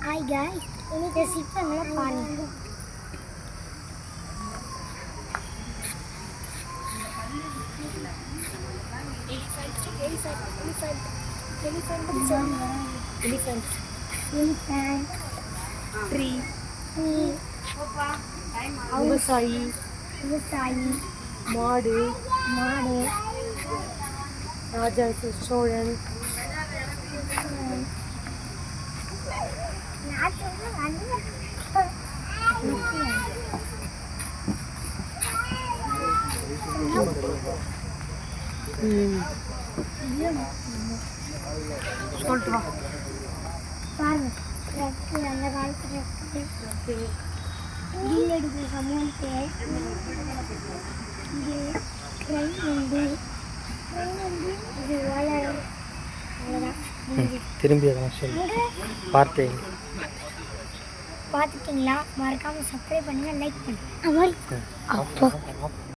Hi guys, இன்னைக்கு சிக்கன்ல பாருங்க. விவசாயி மாடு ராஜா சோழன் சொல்றா பாருங்க அந்த காலத்துல கில் எடுக்கிற சமயத்து இங்கே ட்ரெயின் வந்து இது வளர அவ்வளோதான். திரும்பி சொல்லு பார்த்தேன். பார்த்துட்டிங்களா? மறக்காமல் சப்ஸ்கிரைப் பண்ணுங்கள், லைக் பண்ணுங்கள். அப்போ